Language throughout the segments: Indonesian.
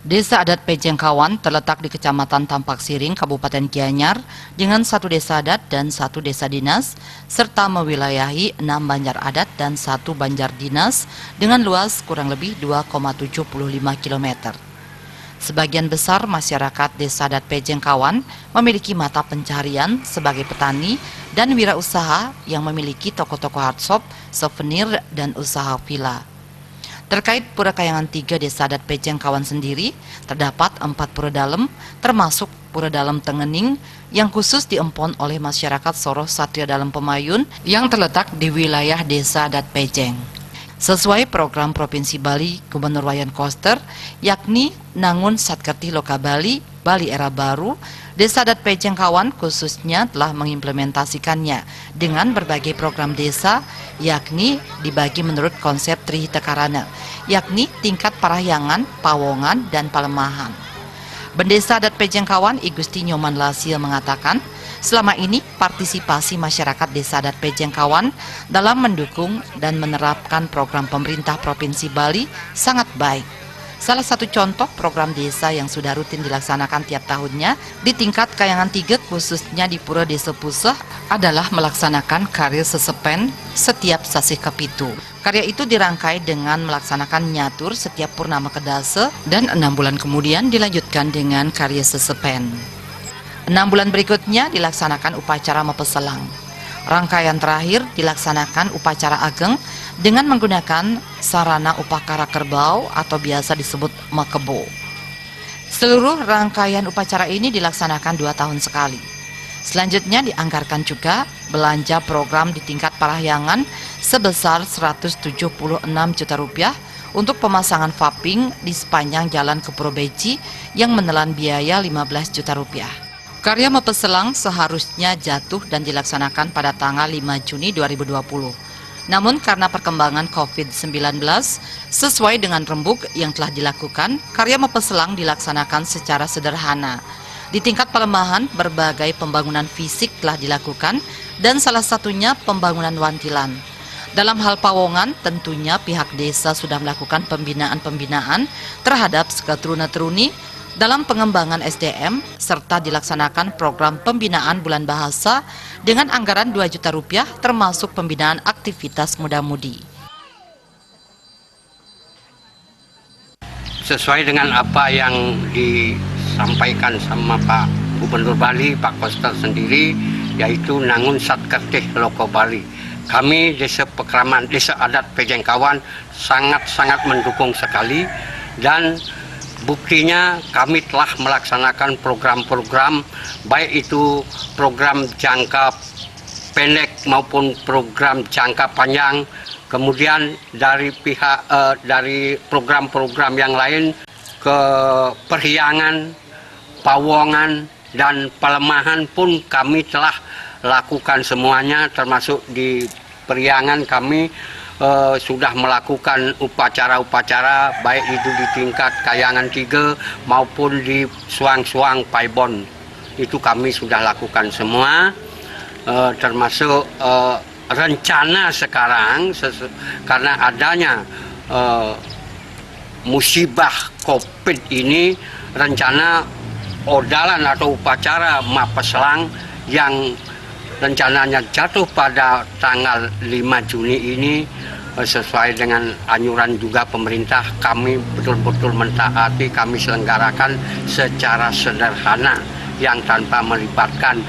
Desa adat Pejengkawan terletak di Kecamatan Tampak Siring, Kabupaten Gianyar, dengan 1 desa adat dan 1 desa dinas, serta mewilayahi 6 banjar adat dan 1 banjar dinas dengan luas kurang lebih 2,75 km. Sebagian besar masyarakat desa adat Pejengkawan memiliki mata pencarian sebagai petani dan wirausaha yang memiliki toko-toko hardshop, souvenir, dan usaha villa. Terkait Pura Kayangan 3 Desa Adat Pejengkawan sendiri, terdapat 4 pura dalem, termasuk Pura Dalem Tengening yang khusus diempon oleh masyarakat Soroh Satria Dalem Pemayun yang terletak di wilayah Desa Adat Pejeng. Sesuai program Provinsi Bali Gubernur Wayan Koster, yakni Nangun Satkerti Loka Bali, Bali Era Baru, Desa Adat Pejengkawan khususnya telah mengimplementasikannya dengan berbagai program desa, yakni dibagi menurut konsep Trihita Karana, yakni tingkat parahyangan, pawongan, dan palemahan. Bendesa Adat Pejengkawan I Gusti Nyoman Lasil mengatakan, selama ini partisipasi masyarakat Desa Adat Pejengkawan dalam mendukung dan menerapkan program pemerintah Provinsi Bali sangat baik. Salah satu contoh program desa yang sudah rutin dilaksanakan tiap tahunnya di tingkat Kayangan 3 khususnya di Pura Desa Puseh adalah melaksanakan karya sesepen setiap sasih kepitu. Karya itu dirangkai dengan melaksanakan nyatur setiap purnama kedase dan 6 bulan kemudian dilanjutkan dengan karya sesepen. 6 bulan berikutnya dilaksanakan upacara mepeselang. Rangkaian terakhir dilaksanakan upacara ageng dengan menggunakan sarana upakara kerbau atau biasa disebut makebo. Seluruh rangkaian upacara ini dilaksanakan 2 tahun sekali. Selanjutnya dianggarkan juga belanja program di tingkat parahyangan sebesar 176 juta rupiah untuk pemasangan vaping di sepanjang jalan ke Puro Beci yang menelan biaya 15 juta rupiah. Karya Mepeselang seharusnya jatuh dan dilaksanakan pada tanggal 5 Juni 2020. Namun karena perkembangan COVID-19, sesuai dengan rembuk yang telah dilakukan, karya Mepeselang dilaksanakan secara sederhana. Di tingkat pelemahan, berbagai pembangunan fisik telah dilakukan dan salah satunya pembangunan wantilan. Dalam hal pawongan, tentunya pihak desa sudah melakukan pembinaan-pembinaan terhadap seketuruna-teruni dalam pengembangan SDM, serta dilaksanakan program pembinaan bulan bahasa dengan anggaran 2 juta rupiah termasuk pembinaan aktivitas muda-mudi. Sesuai dengan apa yang disampaikan sama Pak Gubernur Bali, Pak Koster sendiri, yaitu Nangun Satkerti Loko Bali. Kami Desa Pekraman, Desa Adat Pejengkawan sangat-sangat mendukung sekali, dan buktinya kami telah melaksanakan program-program, baik itu program jangka pendek maupun program jangka panjang. Kemudian dari pihak dari program-program yang lain ke perhiangan, pawongan, dan pelemahan pun kami telah lakukan semuanya, termasuk di perhiangan kami sudah melakukan upacara-upacara baik itu di tingkat Kayangan 3 maupun di Suang-Suang Paibon. Itu kami sudah lakukan semua, termasuk rencana sekarang karena adanya musibah COVID ini, rencana odalan atau upacara Mepeselang yang rencananya jatuh pada tanggal 5 Juni ini, sesuai dengan anjuran juga pemerintah, kami betul-betul mentaati, kami selenggarakan secara sederhana yang tanpa melibatkan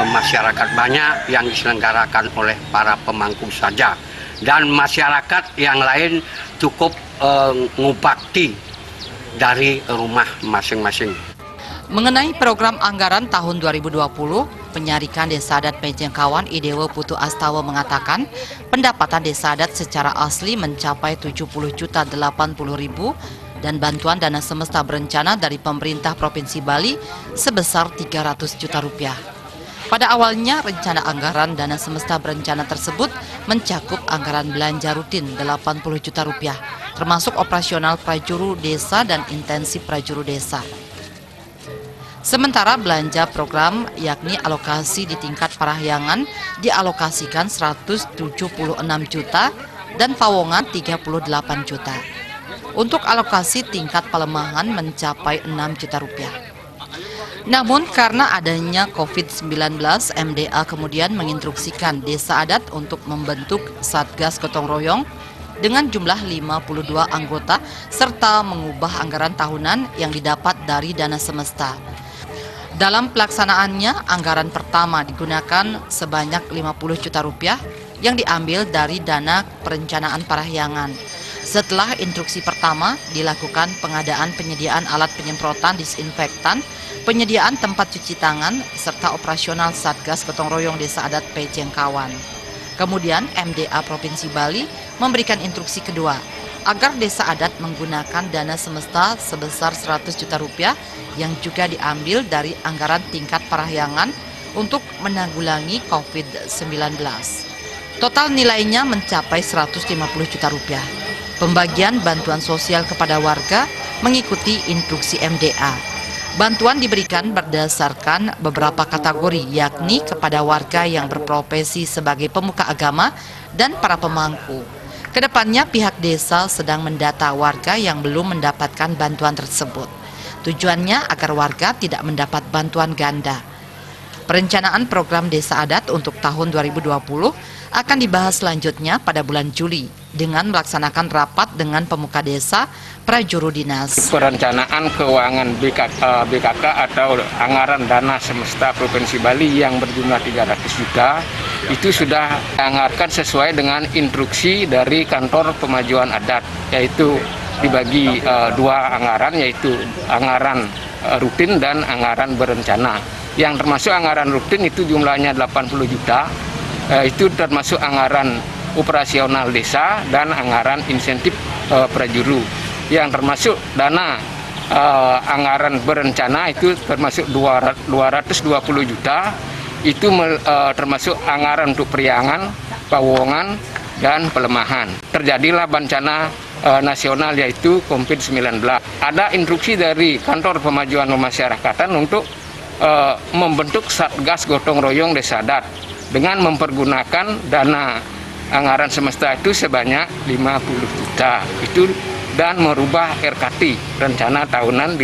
masyarakat banyak, yang diselenggarakan oleh para pemangku saja, dan masyarakat yang lain cukup ngubakti dari rumah masing-masing. Mengenai program anggaran tahun 2020, Penyarikan Desa Adat Pejengkawan Idewo Putu Astawa mengatakan pendapatan desa adat secara asli mencapai 70.080.000 dan bantuan dana semesta berencana dari pemerintah Provinsi Bali sebesar 300 juta rupiah. Pada awalnya rencana anggaran dana semesta berencana tersebut mencakup anggaran belanja rutin 80 juta rupiah, termasuk operasional prajuru desa dan intensif prajuru desa. Sementara belanja program yakni alokasi di tingkat parahyangan dialokasikan 176 juta dan pawongan 38 juta. Untuk alokasi tingkat pelemahan mencapai 6 juta rupiah. Namun karena adanya COVID-19, MDA kemudian menginstruksikan desa adat untuk membentuk Satgas Gotong Royong dengan jumlah 52 anggota serta mengubah anggaran tahunan yang didapat dari dana semesta. Dalam pelaksanaannya, anggaran pertama digunakan sebanyak 50 juta rupiah yang diambil dari dana perencanaan parahyangan. Setelah instruksi pertama, dilakukan pengadaan penyediaan alat penyemprotan disinfektan, penyediaan tempat cuci tangan, serta operasional Satgas Gotong Royong Desa Adat Pejengkawan. Kemudian MDA Provinsi Bali memberikan instruksi kedua, agar desa adat menggunakan dana semesta sebesar 100 juta rupiah yang juga diambil dari anggaran tingkat parahyangan untuk menanggulangi COVID-19. Total nilainya mencapai 150 juta rupiah. Pembagian bantuan sosial kepada warga mengikuti instruksi MDA. Bantuan diberikan berdasarkan beberapa kategori, yakni kepada warga yang berprofesi sebagai pemuka agama dan para pemangku. Kedepannya pihak desa sedang mendata warga yang belum mendapatkan bantuan tersebut. Tujuannya agar warga tidak mendapat bantuan ganda. Perencanaan program desa adat untuk tahun 2020 akan dibahas selanjutnya pada bulan Juli dengan melaksanakan rapat dengan pemuka desa, prajuru dinas. Perencanaan keuangan BKK atau anggaran dana semesta Provinsi Bali yang berjumlah 300 juta itu sudah dianggarkan sesuai dengan instruksi dari kantor pemajuan adat, yaitu dibagi dua anggaran, yaitu anggaran rutin dan anggaran berencana. Yang termasuk anggaran rutin itu jumlahnya 80 juta, itu termasuk anggaran operasional desa dan anggaran insentif prajuru. Yang termasuk dana anggaran berencana itu termasuk 220 juta, itu termasuk anggaran untuk periangan, pawongan, dan pelemahan. Terjadilah bencana nasional yaitu COVID-19. Ada instruksi dari kantor pemajuan pemasyarakatan untuk membentuk Satgas Gotong Royong Desa Adat dengan mempergunakan dana anggaran semesta itu sebanyak 50 juta itu, dan merubah RKT, rencana tahunan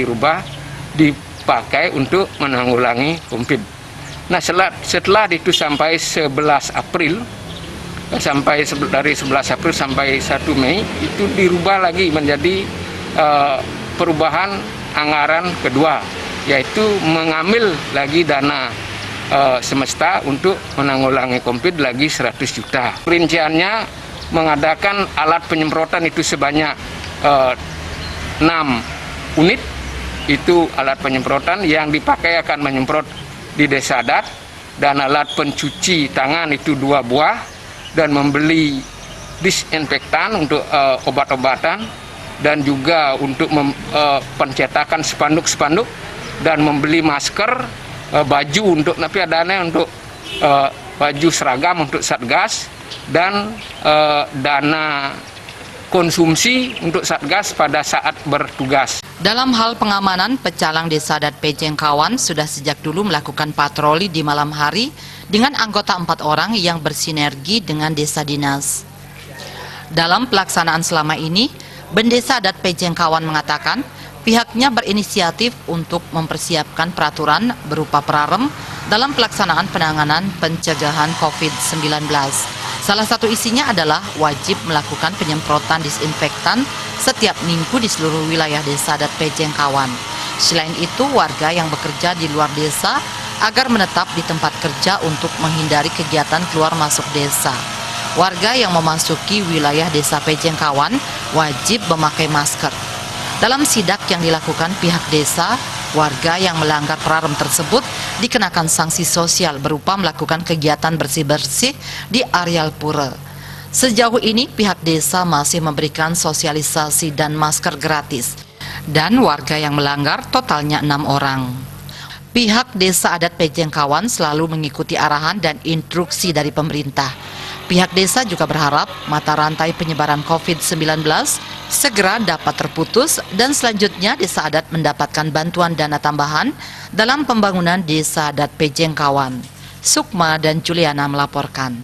dipakai untuk menanggulangi COVID. Nah, setelah itu sampai 11 April, dari 11 April sampai 1 Mei itu dirubah lagi menjadi perubahan anggaran kedua, yaitu mengambil lagi dana semesta untuk menanggulangi COVID lagi 100 juta. Rinciannya mengadakan alat penyemprotan itu sebanyak 6 unit, itu alat penyemprotan yang dipakai akan menyemprot di desa adat, dan alat pencuci tangan itu 2 buah, dan membeli disinfektan untuk obat-obatan, dan juga untuk pencetakan spanduk-spanduk, dan membeli masker, baju untuk baju seragam untuk Satgas, dan dana konsumsi untuk Satgas pada saat bertugas. Dalam hal pengamanan, Pecalang Desa Adat Pejengkawan sudah sejak dulu melakukan patroli di malam hari dengan anggota 4 orang yang bersinergi dengan desa dinas. Dalam pelaksanaan selama ini, Bendesa Adat Pejengkawan mengatakan pihaknya berinisiatif untuk mempersiapkan peraturan berupa prarem dalam pelaksanaan penanganan pencegahan COVID-19. Salah satu isinya adalah wajib melakukan penyemprotan disinfektan setiap minggu di seluruh wilayah desa adat Pejengkawan. Selain itu, warga yang bekerja di luar desa agar menetap di tempat kerja untuk menghindari kegiatan keluar masuk desa. Warga yang memasuki wilayah desa Pejengkawan wajib memakai masker. Dalam sidak yang dilakukan pihak desa, warga yang melanggar prarem tersebut dikenakan sanksi sosial berupa melakukan kegiatan bersih-bersih di areal pura. Sejauh ini pihak desa masih memberikan sosialisasi dan masker gratis. Dan warga yang melanggar totalnya 6 orang. Pihak desa adat Pejengkawan selalu mengikuti arahan dan instruksi dari pemerintah. Pihak desa juga berharap mata rantai penyebaran COVID-19 segera dapat terputus dan selanjutnya desa adat mendapatkan bantuan dana tambahan dalam pembangunan desa adat Pejengkawan. Sukma dan Juliana melaporkan.